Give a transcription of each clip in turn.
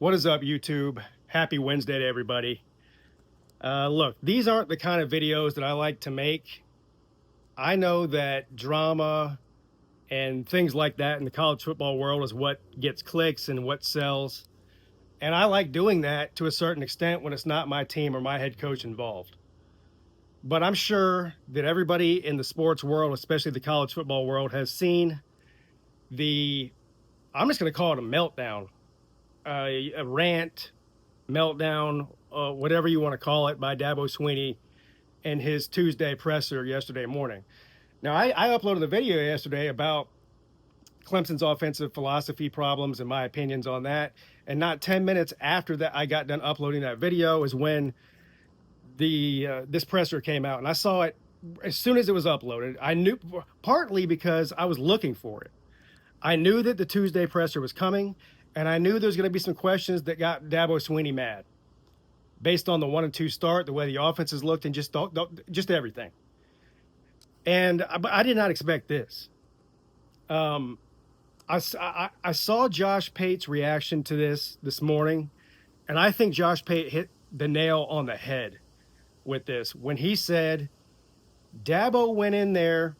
What is up, YouTube? Happy Wednesday to everybody. Look, these aren't the kind of videos that I like to make. I know that drama and things like that in the college football world is what gets clicks and what sells. And I like doing that to a certain extent when it's not my team or my head coach involved. But I'm sure that everybody in the sports world, especially the college football world, has seen I'm just going to call it a meltdown, a rant, meltdown, whatever you want to call it, by DABO SWINNEY in his Tuesday presser yesterday morning. Now, I uploaded a video yesterday about Clemson's offensive philosophy problems and my opinions on that. And not 10 minutes after that, I got done uploading that video is when this presser came out. And I saw it as soon as it was uploaded. I knew, partly because I was looking for it. I knew that the Tuesday presser was coming, and I knew there was going to be some questions that got DABO SWINNEY mad based on the 1-2 start, the way the offenses looked, and just everything. And I did not expect this. I saw Josh Pate's reaction to this morning, and I think Josh Pate hit the nail on the head with this when he said Dabo went in there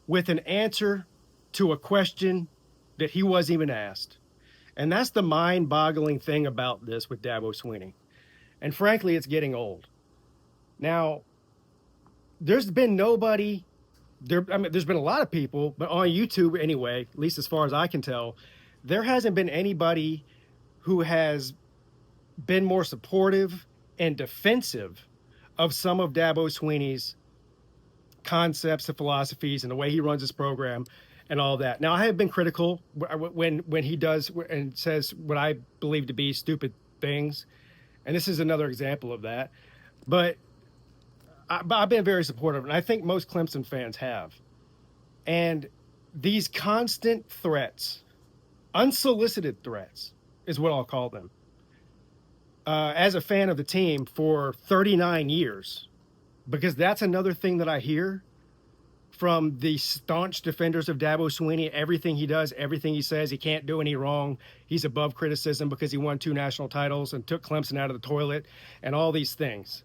with an answer to a question that he wasn't even asked. And that's the mind-boggling thing about this with DABO SWINNEY. And frankly, it's getting old. Now, there's been nobody, there's been a lot of people, but on YouTube anyway, at least as far as I can tell, there hasn't been anybody who has been more supportive and defensive of some of DABO SWINNEY's concepts and philosophies and the way he runs his program and all that. Now, I have been critical when he does and says what I believe to be stupid things, and this is another example of that. But I've been very supportive, and I think most Clemson fans have. And these constant threats, unsolicited threats, is what I'll call them. As a fan of the team for 39 years, because that's another thing that I hear from the staunch defenders of DABO SWINNEY. Everything he does, everything he says, he can't do any wrong. He's above criticism because he won 2 national titles and took Clemson out of the toilet and all these things.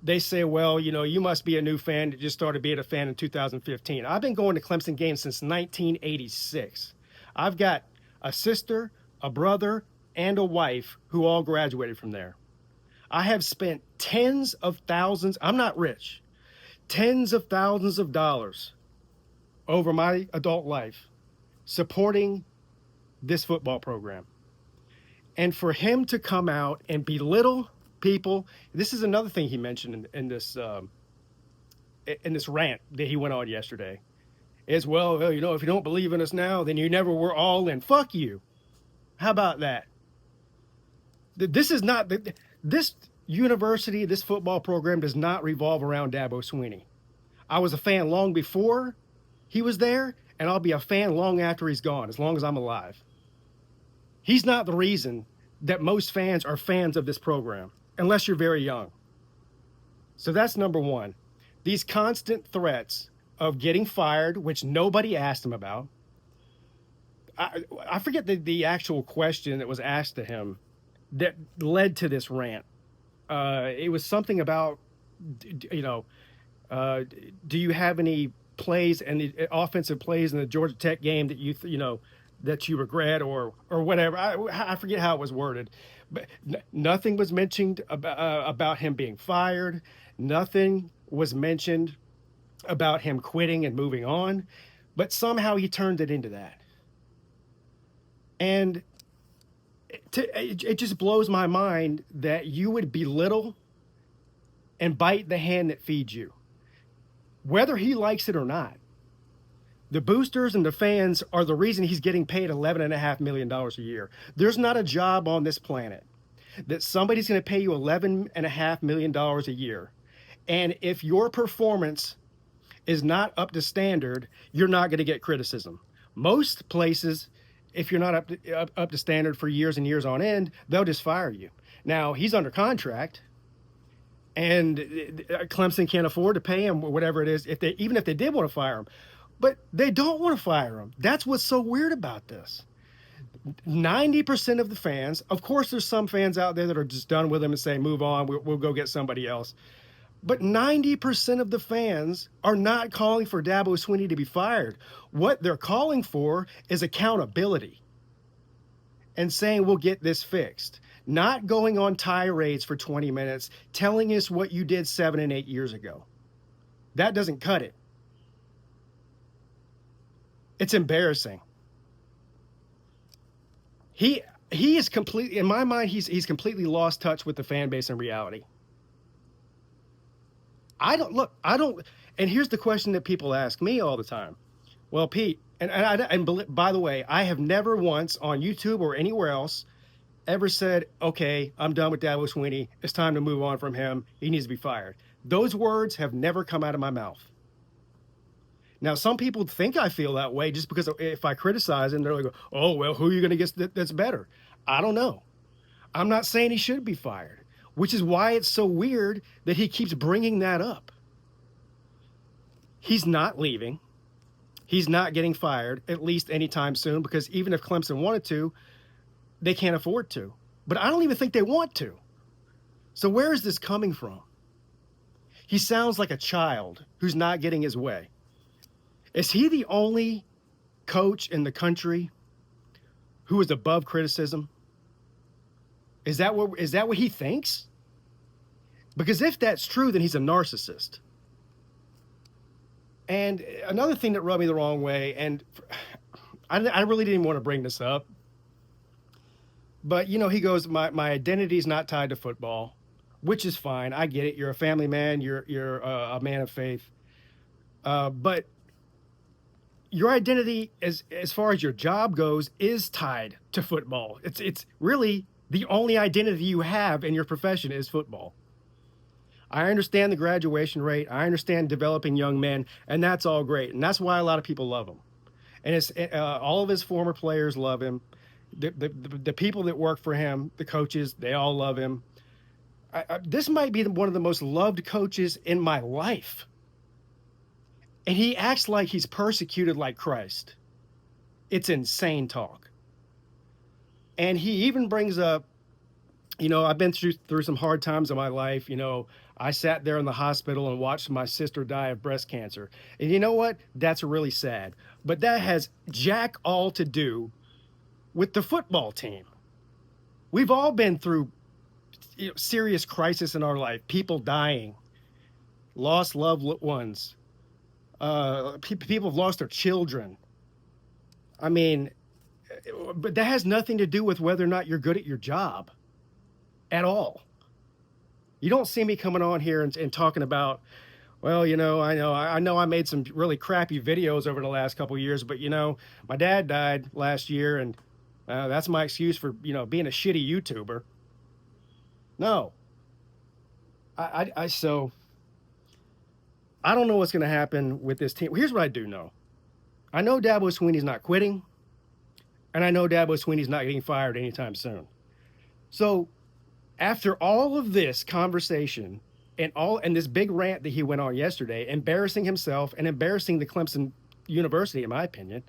They say, well, you must be a new fan that just started being a fan in 2015. I've been going to Clemson games since 1986. I've got a sister, a brother, and a wife who all graduated from there. I have spent tens of thousands, I'm not rich, tens of thousands of dollars over my adult life supporting this football program. And for him to come out and belittle people, this is another thing he mentioned in this rant that he went on yesterday, is, well, if you don't believe in us now, then you never were all in. Fuck you. How about that? This is not, this university, this football program does not revolve around DABO SWINNEY. I was a fan long before he was there, and I'll be a fan long after he's gone, as long as I'm alive. He's not the reason that most fans are fans of this program, unless you're very young. So that's number one. These constant threats of getting fired, which nobody asked him about. I forget the actual question that was asked to him that led to this rant. It was something about, do you have any plays and the offensive plays in the Georgia Tech game that that you regret or whatever? I forget how it was worded, but nothing was mentioned about him being fired. Nothing was mentioned about him quitting and moving on, but somehow he turned it into that. And it just blows my mind that you would belittle and bite the hand that feeds you, whether he likes it or not. The boosters and the fans are the reason he's getting paid $11.5 million a year. There's not a job on this planet that somebody's going to pay you $11.5 million a year. And if your performance is not up to standard, you're not going to get criticism. Most places, if you're not up to standard for years and years on end, they'll just fire you. Now, he's under contract, and Clemson can't afford to pay him whatever it is, even if they did want to fire him. But they don't want to fire him. That's what's so weird about this. 90% of the fans, of course, there's some fans out there that are just done with him and say, move on, we'll go get somebody else. But 90% of the fans are not calling for Dabo Swinney to be fired. What they're calling for is accountability and saying we'll get this fixed. Not going on tirades for 20 minutes, telling us what you did 7 and 8 years ago. That doesn't cut it. It's embarrassing. He is completely, in my mind, he's completely lost touch with the fan base and reality. And here's the question that people ask me all the time. Well, Pete, and by the way, I have never once on YouTube or anywhere else ever said, okay, I'm done with Dabo Swinney. It's time to move on from him. He needs to be fired. Those words have never come out of my mouth. Now, some people think I feel that way just because if I criticize him, they're like, oh, well, who are you going to get that's better? I don't know. I'm not saying he should be fired, which is why it's so weird that he keeps bringing that up. He's not leaving. He's not getting fired, at least anytime soon, because even if Clemson wanted to, they can't afford to. But I don't even think they want to. So where is this coming from? He sounds like a child who's not getting his way. Is he the only coach in the country who is above criticism? Is that what he thinks? Because if that's true, then he's a narcissist. And another thing that rubbed me the wrong way, and I really didn't want to bring this up, but he goes, my identity is not tied to football, which is fine. I get it. You're a family man. You're a man of faith. But your identity, as far as your job goes, is tied to football. It's really the only identity you have in your profession is football. I understand the graduation rate. I understand developing young men, and that's all great. And that's why a lot of people love him. And it's all of his former players love him. The people that work for him, the coaches, they all love him. This might be one of the most loved coaches in my life. And he acts like he's persecuted like Christ. It's insane talk. And he even brings up, I've been through some hard times in my life. I sat there in the hospital and watched my sister die of breast cancer. And you know what? That's really sad. But that has jack all to do with the football team. We've all been through serious crisis in our life. People dying, lost loved ones. People have lost their children. I mean, but that has nothing to do with whether or not you're good at your job at all. You don't see me coming on here and talking about, well, I know I made some really crappy videos over the last couple of years, but my dad died last year, and that's my excuse for being a shitty YouTuber. No. So I don't know what's going to happen with this team. Here's what I do know. I know Dabo Swinney's not quitting, and I know Dabo Swinney's not getting fired anytime soon. So after all of this conversation and this big rant that he went on yesterday, embarrassing himself and embarrassing the Clemson University, in my opinion,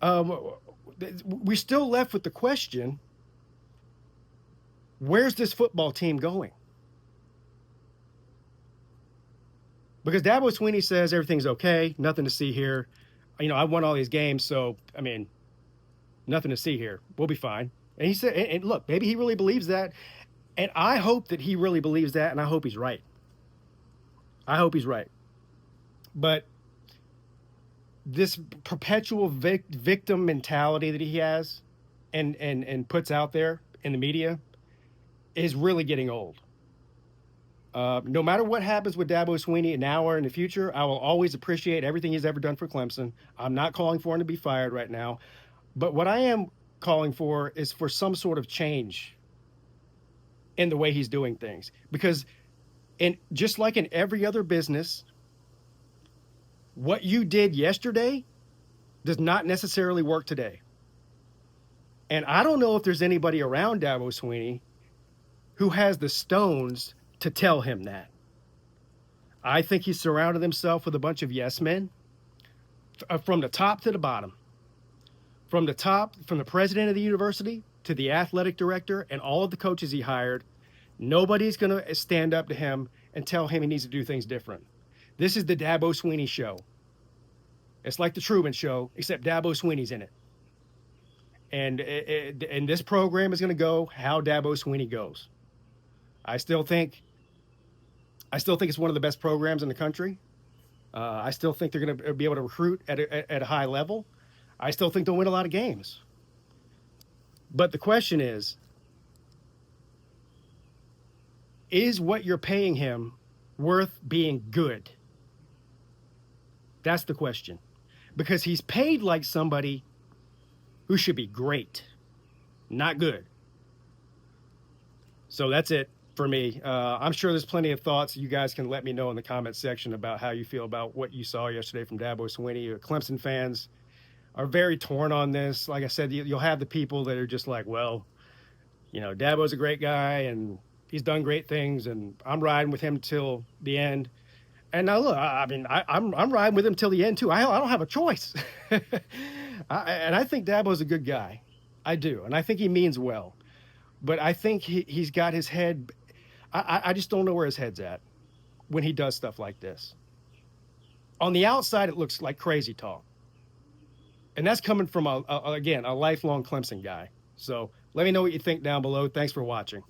we're still left with the question, where's this football team going? Because Dabo Swinney says everything's okay, nothing to see here. I won all these games, so, nothing to see here. We'll be fine. And he said, and look, maybe he really believes that. And I hope that he really believes that, and I hope he's right. I hope he's right. But this perpetual victim mentality that he has and puts out there in the media is really getting old. No matter what happens with Dabo Swinney now or in the future, I will always appreciate everything he's ever done for Clemson. I'm not calling for him to be fired right now. But what I am calling for is for some sort of change in the way he's doing things. Because just like in every other business, what you did yesterday does not necessarily work today. And I don't know if there's anybody around Dabo Swinney who has the stones to tell him that. I think he's surrounded himself with a bunch of yes men from the top to the bottom from the top, from the president of the university to the athletic director and all of the coaches he hired, nobody's going to stand up to him and tell him he needs to do things different. This is the Dabo Swinney show. It's like the Truman Show, except Dabo Swinney's in it. And this program is going to go how Dabo Swinney goes. I still think it's one of the best programs in the country. I still think they're going to be able to recruit at a high level. I still think they'll win a lot of games. But the question is what you're paying him worth being good? That's the question. Because he's paid like somebody who should be great, not good. So that's it for me. I'm sure there's plenty of thoughts. You guys can let me know in the comment section about how you feel about what you saw yesterday from Dabo Swinney. Clemson fans are very torn on this. Like I said, you'll have the people that are just like, well, you know, Dabo's a great guy and he's done great things and I'm riding with him till the end. And now look, I mean, I'm riding with him till the end too. I don't have a choice. And I think Dabo's a good guy. I do. And I think he means well. But I think he's got his head. I just don't know where his head's at when he does stuff like this. On the outside, it looks like crazy talk. And that's coming from, again, a lifelong Clemson guy. So let me know what you think down below. Thanks for watching.